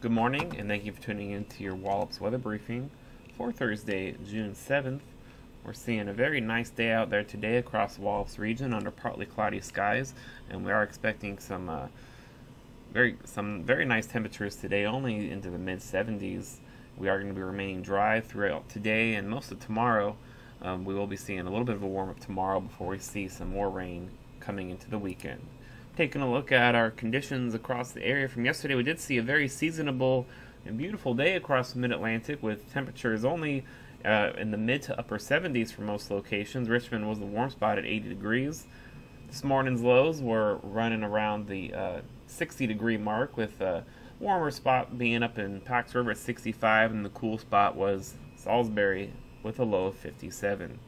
Good morning, and thank you for tuning in to your Wallops weather briefing for Thursday, June 7th. We're seeing a very nice day out there today across the Wallops region under partly cloudy skies, and we are expecting some very nice temperatures today, only into the mid-70s. We are going to be remaining dry throughout today and most of tomorrow. We will be seeing a little bit of a warm-up tomorrow before we see some more rain coming into the weekend. Taking a look at our conditions across the area from yesterday, we did see a very seasonable and beautiful day across the mid-Atlantic with temperatures only in the mid to upper 70s for most locations. Richmond was the warm spot at 80 degrees. This morning's lows were running around the 60-degree mark, with a warmer spot being up in Pax River at 65, and the cool spot was Salisbury with a low of 57.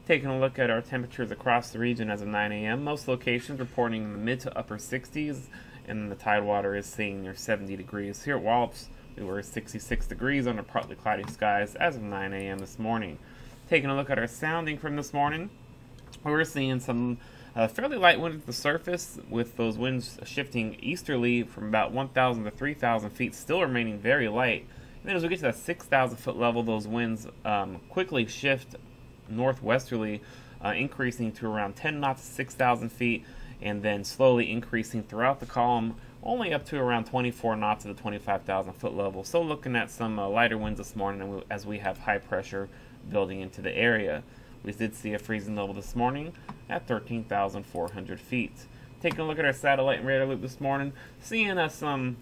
Taking a look at our temperatures across the region as of 9 a.m., most locations reporting in the mid to upper 60s, and the tidewater is seeing near 70 degrees. Here at Wallops, we were at 66 degrees under partly cloudy skies as of 9 a.m. this morning. Taking a look at our sounding from this morning, we were seeing some fairly light wind at the surface, with those winds shifting easterly from about 1,000 to 3,000 feet, still remaining very light. And then as we get to that 6,000 foot level, those winds quickly shift northwesterly, increasing to around 10 knots to 6,000 feet, and then slowly increasing throughout the column, only up to around 24 knots at the 25,000 foot level. So looking at some lighter winds this morning as we have high pressure building into the area. We did see a freezing level this morning at 13,400 feet. Taking a look at our satellite and radar loop this morning, seeing some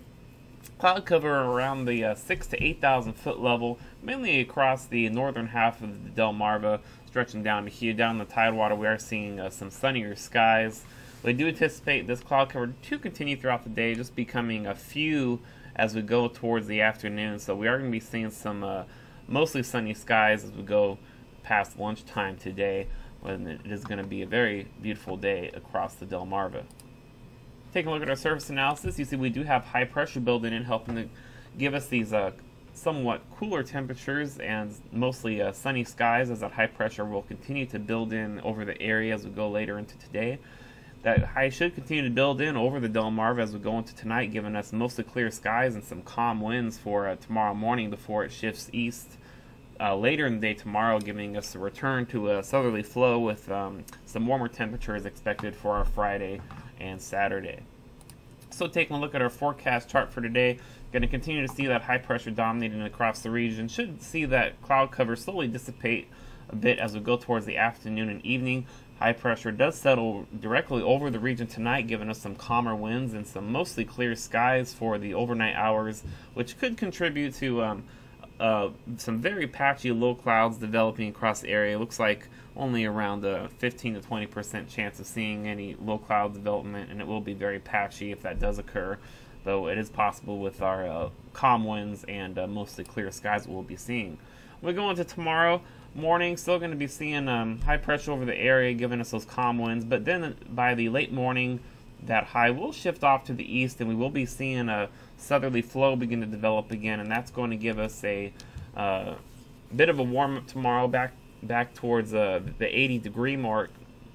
cloud cover around the 6,000 to 8,000 foot level, mainly across the northern half of the Delmarva, stretching down to here. Down the tidewater, we are seeing some sunnier skies. We do anticipate this cloud cover to continue throughout the day, just becoming a few as we go towards the afternoon. So we are going to be seeing some mostly sunny skies as we go past lunchtime today, when it is going to be a very beautiful day across the Delmarva. Taking a look at our surface analysis, you see we do have high pressure building in, helping to give us these somewhat cooler temperatures and mostly sunny skies, as that high pressure will continue to build in over the area as we go later into today. That high should continue to build in over the Delmarva as we go into tonight, giving us mostly clear skies and some calm winds for tomorrow morning before it shifts east later in the day tomorrow, giving us a return to a southerly flow with some warmer temperatures expected for our Friday and Saturday. So taking a look at our forecast chart for today, going to continue to see that high pressure dominating across the region. Should see that cloud cover slowly dissipate a bit as we go towards the afternoon and evening. High pressure does settle directly over the region tonight, giving us some calmer winds and some mostly clear skies for the overnight hours, which could contribute to some very patchy low clouds developing across the area. It looks like only around a 15 to 20% chance of seeing any low cloud development, and it will be very patchy if that does occur, though it is possible with our calm winds and mostly clear skies we'll be seeing. We go into tomorrow morning, still going to be seeing high pressure over the area, giving us those calm winds, but then by the late morning, that high will shift off to the east, and we will be seeing a southerly flow begin to develop again, and that's going to give us a bit of a warm-up tomorrow, back towards the 80-degree mark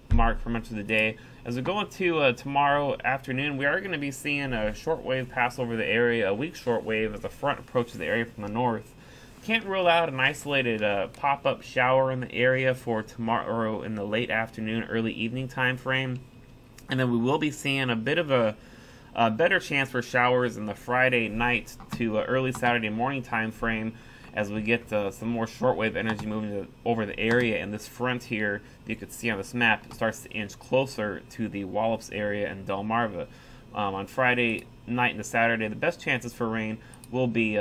for much of the day. As we go into tomorrow afternoon, we are going to be seeing a shortwave pass over the area, a weak shortwave as the front approaches the area from the north. Can't rule out an isolated pop-up shower in the area for tomorrow in the late afternoon, early evening time frame. And then we will be seeing a bit of a better chance for showers in the Friday night to early Saturday morning time frame, as we get some more shortwave energy moving over the area. And this front here, you can see on this map, starts to inch closer to the Wallops area and Delmarva. On Friday night and the Saturday, the best chances for rain will be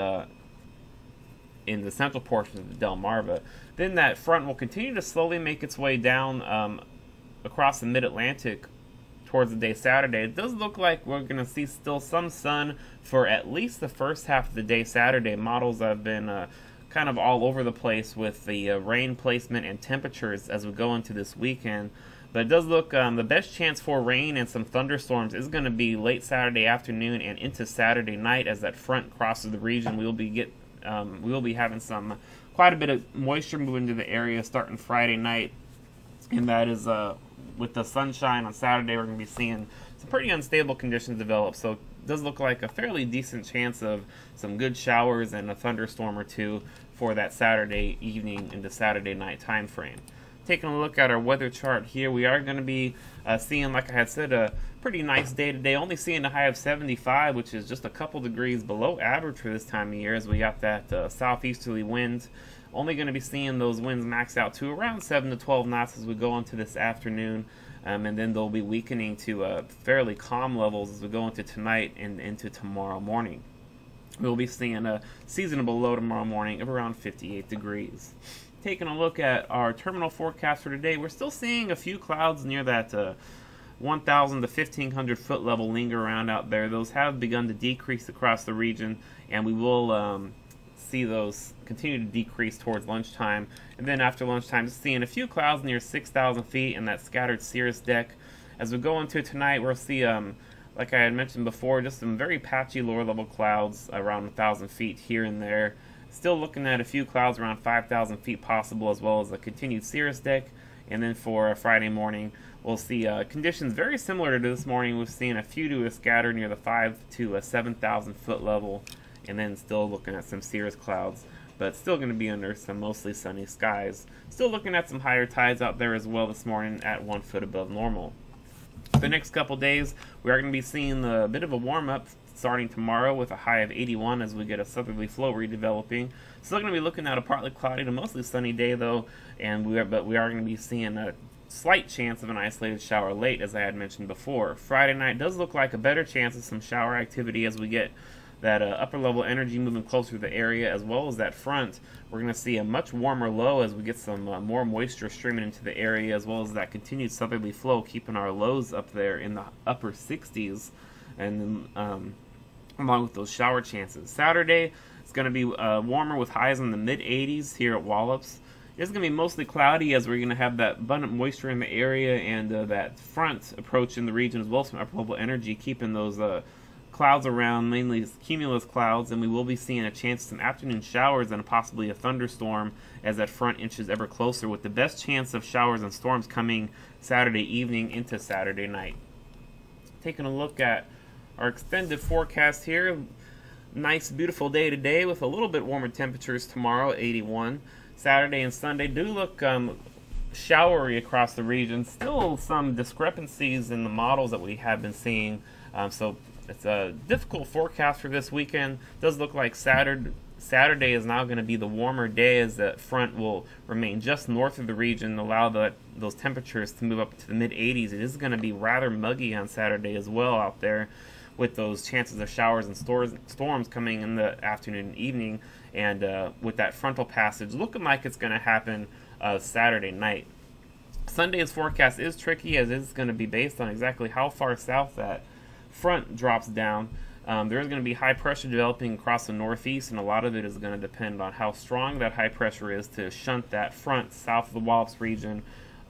in the central portion of the Delmarva. Then that front will continue to slowly make its way down across the mid-Atlantic towards the day Saturday. It does look like we're going to see still some sun for at least the first half of the day Saturday. Models have been kind of all over the place with the rain placement and temperatures as we go into this weekend. But it does look the best chance for rain and some thunderstorms is going to be late Saturday afternoon and into Saturday night as that front crosses the region. We will be having quite a bit of moisture moving to the area starting Friday night, and that is with the sunshine on Saturday, we're going to be seeing some pretty unstable conditions develop. So does look like a fairly decent chance of some good showers and a thunderstorm or two for that Saturday evening into Saturday night time frame. Taking a look at our weather chart here, we are going to be seeing, like I had said, a pretty nice day today, only seeing a high of 75, which is just a couple degrees below average for this time of year, as we got that southeasterly wind. Only going to be seeing those winds max out to around 7 to 12 knots as we go into this afternoon, and then they'll be weakening to fairly calm levels as we go into tonight and into tomorrow morning. We'll be seeing a seasonable low tomorrow morning of around 58 degrees. Taking a look at our terminal forecast for today, we're still seeing a few clouds near that 1,000 to 1,500 foot level linger around out there. Those have begun to decrease across the region, and we will see those continue to decrease towards lunchtime. And then after lunchtime, just seeing a few clouds near 6,000 feet and that scattered cirrus deck. As we go into tonight, we'll see, like I had mentioned before, just some very patchy lower level clouds around 1,000 feet here and there. Still looking at a few clouds around 5,000 feet possible, as well as a continued cirrus deck. And then for Friday morning, we'll see conditions very similar to this morning. We've seen a few to a scatter near the 5 to 7,000 foot level, and then still looking at some cirrus clouds, but still going to be under some mostly sunny skies. Still looking at some higher tides out there as well this morning at 1 foot above normal. The next couple days, we are going to be seeing a bit of a warm-up starting tomorrow with a high of 81 as we get a southerly flow redeveloping. Still going to be looking at a partly cloudy to mostly sunny day though, and we are going to be seeing a slight chance of an isolated shower late, as I had mentioned before. Friday night does look like a better chance of some shower activity as we get that upper level energy moving closer to the area, as well as that front. We're going to see a much warmer low as we get some more moisture streaming into the area, as well as that continued southerly flow keeping our lows up there in the upper 60s, and along with those shower chances. Saturday is going to be warmer with highs in the mid 80s here at Wallops. It's going to be mostly cloudy as we're going to have that abundant moisture in the area, and that front approach in the region, as well as some upper level energy keeping those clouds around, mainly cumulus clouds, and we will be seeing a chance of some afternoon showers and possibly a thunderstorm as that front inches ever closer, with the best chance of showers and storms coming Saturday evening into Saturday night. Taking a look at our extended forecast here, nice beautiful day today with a little bit warmer temperatures tomorrow, 81. Saturday and Sunday do look showery across the region. Still some discrepancies in the models that we have been seeing, so it's a difficult forecast for this weekend. Does look like Saturday is now going to be the warmer day, as the front will remain just north of the region, allow those temperatures to move up to the mid 80s. It is going to be rather muggy on Saturday as well out there, with those chances of showers and storms coming in the afternoon and evening, and with that frontal passage looking like it's going to happen Saturday night. Sunday's forecast is tricky, as it's going to be based on exactly how far south that front drops down. There is going to be high pressure developing across the northeast, and a lot of it is going to depend on how strong that high pressure is to shunt that front south of the Wallops region,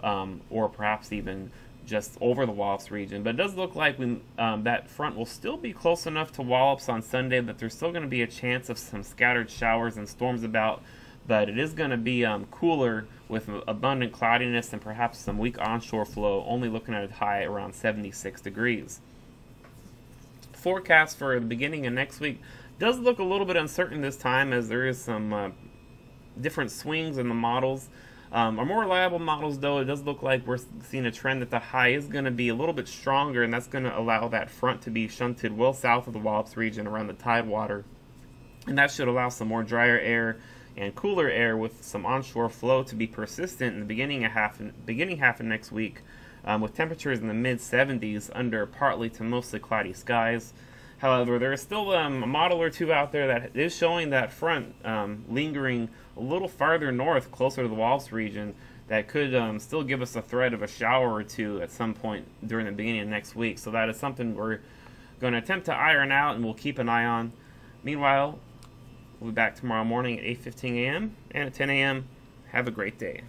or perhaps even just over the Wallops region. But it does look like that front will still be close enough to Wallops on Sunday that there's still going to be a chance of some scattered showers and storms about, but it is going to be cooler with abundant cloudiness and perhaps some weak onshore flow, only looking at a high around 76 degrees. Forecast for the beginning of next week does look a little bit uncertain this time, as there is some different swings in the models. Our more reliable models, though, it does look like we're seeing a trend that the high is going to be a little bit stronger, and that's going to allow that front to be shunted well south of the Wallops region around the tidewater. And that should allow some more drier air and cooler air with some onshore flow to be persistent in the beginning half of next week, with temperatures in the mid-70s under partly to mostly cloudy skies. However, there is still a model or two out there that is showing that front lingering a little farther north, closer to the Wallops region, that could still give us a threat of a shower or two at some point during the beginning of next week. So that is something we're going to attempt to iron out, and we'll keep an eye on. Meanwhile, we'll be back tomorrow morning at 8:15 a.m. and at 10 a.m. Have a great day.